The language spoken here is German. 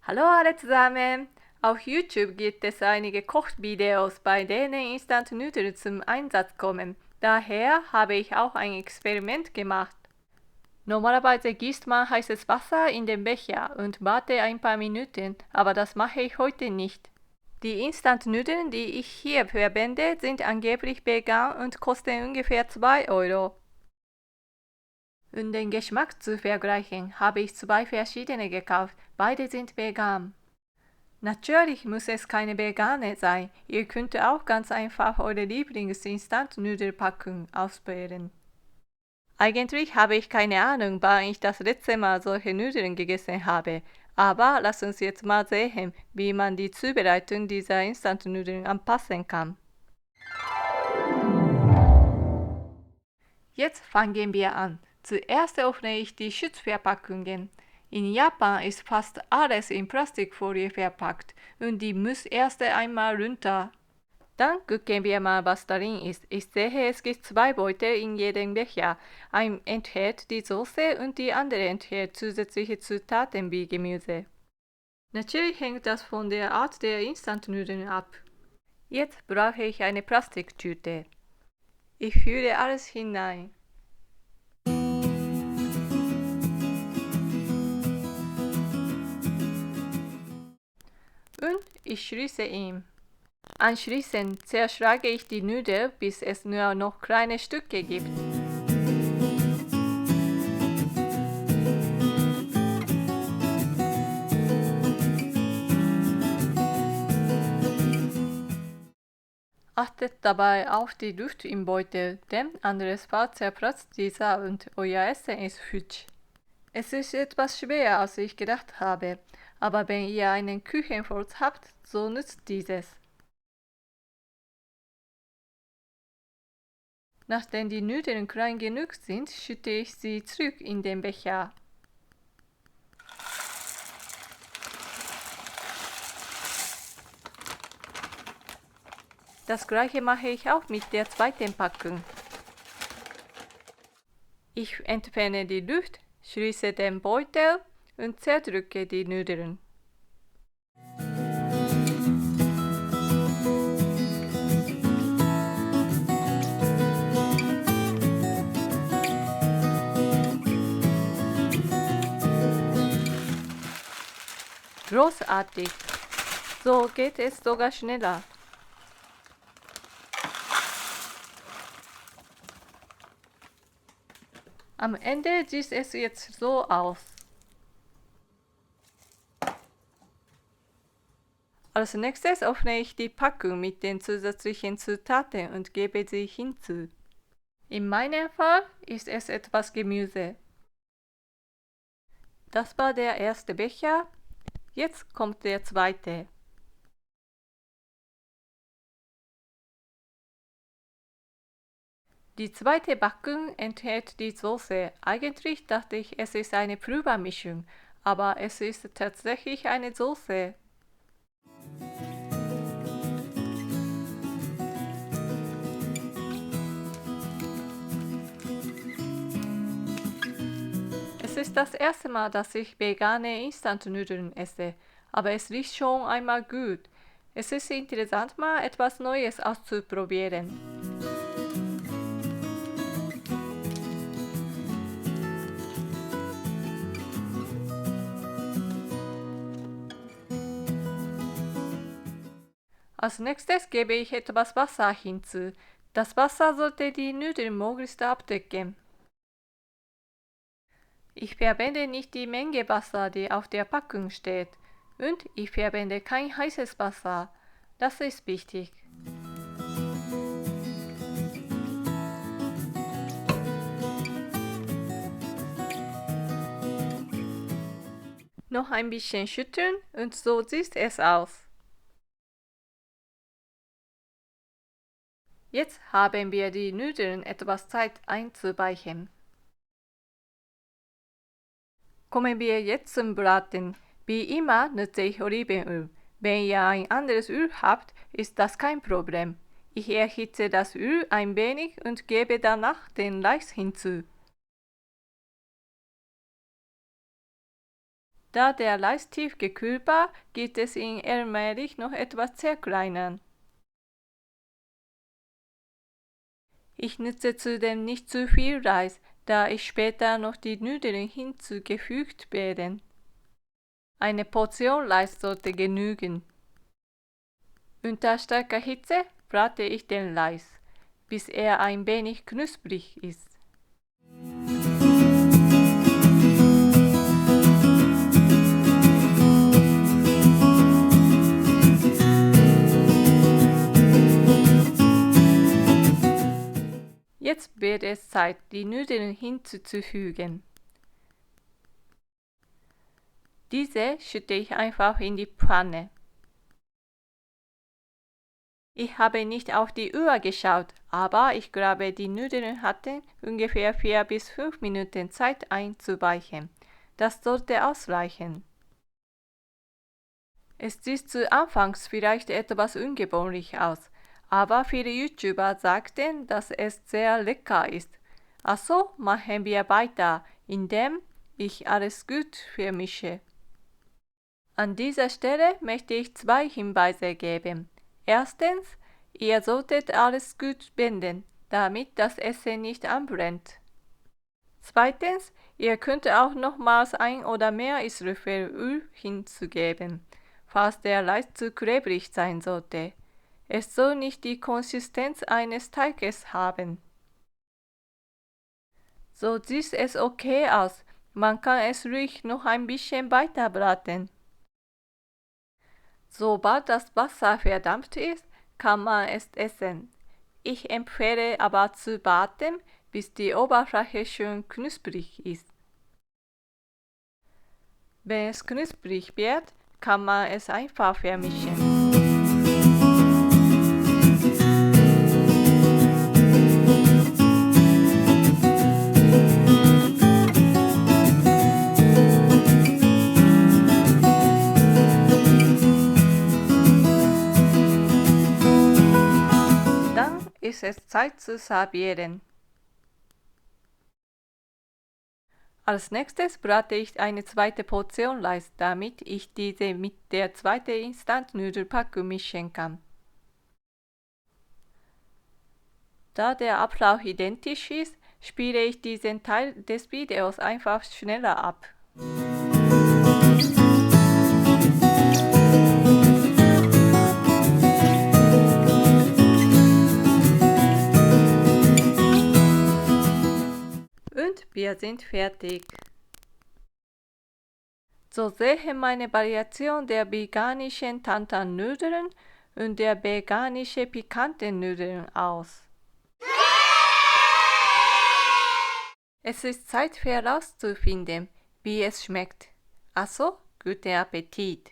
Hallo alle zusammen! Auf YouTube gibt es einige Kochvideos, bei denen Instant-Nudeln zum Einsatz kommen. Daher habe ich auch ein Experiment gemacht. Normalerweise gießt man heißes Wasser in den Becher und warte ein paar Minuten, aber das mache ich heute nicht. Die Instant-Nudeln, die ich hier verwende, sind angeblich vegan und kosten ungefähr 2 Euro. Um den Geschmack zu vergleichen, habe ich 2 verschiedene gekauft. Beide sind vegan. Natürlich muss es keine vegane sein. Ihr könnt auch ganz einfach eure Lieblings-Instant-Nudelpackung auswählen. Eigentlich habe ich keine Ahnung, wann ich das letzte Mal solche Nudeln gegessen habe. Aber lasst uns jetzt mal sehen, wie man die Zubereitung dieser Instant-Nudeln anpassen kann. Jetzt fangen wir an. Zuerst öffne ich die Schutzverpackungen. In Japan ist fast alles in Plastikfolie verpackt und die muss erst einmal runter. Dann gucken wir mal, was darin ist. Ich sehe, es gibt 2 Beutel in jedem Becher. Ein enthält die Soße und die andere enthält zusätzliche Zutaten wie Gemüse. Natürlich hängt das von der Art der Instant-Nudeln ab. Jetzt brauche ich eine Plastiktüte. Ich führe alles hinein. Und ich schließe ihn. Anschließend zerschlage ich die Nudeln, bis es nur noch kleine Stücke gibt. Achtet dabei auf die Luft im Beutel, denn andersfalls zerplatzt dieser und euer Essen ist futsch. Es ist etwas schwerer, als ich gedacht habe, aber wenn ihr einen Küchenholz habt, so nützt dieses. Nachdem die Nudeln klein genug sind, schütte ich sie zurück in den Becher. Das gleiche mache ich auch mit der zweiten Packung. Ich entferne die Luft, schließe den Beutel und zerdrücke die Nudeln. Großartig! So geht es sogar schneller. Am Ende sieht es jetzt so aus. Als nächstes öffne ich die Packung mit den zusätzlichen Zutaten und gebe sie hinzu. In meinem Fall ist es etwas Gemüse. Das war der erste Becher. Jetzt kommt der zweite. Die zweite Packung enthält die Soße. Eigentlich dachte ich, es ist eine Pulvermischung, aber es ist tatsächlich eine Soße. Es ist das erste Mal, dass ich vegane Instant-Nudeln esse, aber es riecht schon einmal gut. Es ist interessant, mal etwas Neues auszuprobieren. Als nächstes gebe ich etwas Wasser hinzu. Das Wasser sollte die Nudeln möglichst abdecken. Ich verwende nicht die Menge Wasser, die auf der Packung steht. Und ich verwende kein heißes Wasser. Das ist wichtig. Noch ein bisschen schütteln und so sieht es aus. Jetzt haben wir die Nudeln etwas Zeit einzuweichen. Kommen wir jetzt zum Braten. Wie immer nutze ich Olivenöl. Wenn ihr ein anderes Öl habt, ist das kein Problem. Ich erhitze das Öl ein wenig und gebe danach den Lachs hinzu. Da der Reis tiefgekühlt war, geht es ihn allmählich noch etwas zerkleinern. Ich nutze zudem nicht zu viel Reis, da ich später noch die Nudeln hinzugefügt werden. Eine Portion Reis sollte genügen. Unter starker Hitze brate ich den Reis, bis er ein wenig knusprig ist. Jetzt wird es Zeit, die Nudeln hinzuzufügen. Diese schütte ich einfach in die Pfanne. Ich habe nicht auf die Uhr geschaut, aber ich glaube, die Nudeln hatten ungefähr 4 bis 5 Minuten Zeit einzuweichen. Das sollte ausreichen. Es sieht zu Anfangs vielleicht etwas ungewöhnlich aus, aber viele YouTuber sagten, dass es sehr lecker ist. Also machen wir weiter, indem ich alles gut vermische. An dieser Stelle möchte ich 2 Hinweise geben. Erstens, ihr solltet alles gut binden, damit das Essen nicht anbrennt. Zweitens, ihr könnt auch nochmals 1 oder mehr Esslöffel Öl hinzugeben, falls der Reis zu klebrig sein sollte. Es soll nicht die Konsistenz eines Teiges haben. So sieht es okay aus, man kann es ruhig noch ein bisschen weiter braten. Sobald das Wasser verdampft ist, kann man es essen. Ich empfehle aber zu warten, bis die Oberfläche schön knusprig ist. Wenn es knusprig wird, kann man es einfach vermischen. Ist es Zeit zu servieren. Als nächstes brate ich eine zweite Portion Reis, damit ich diese mit der zweiten Instant-Nudelpackung mischen kann. Da der Ablauf identisch ist, spiele ich diesen Teil des Videos einfach schneller ab. Und wir sind fertig. So sehen meine Variation der veganischen Tantan-Nudeln und der veganischen pikanten Nudeln aus. Es ist Zeit herauszufinden, wie es schmeckt. Also, guten Appetit!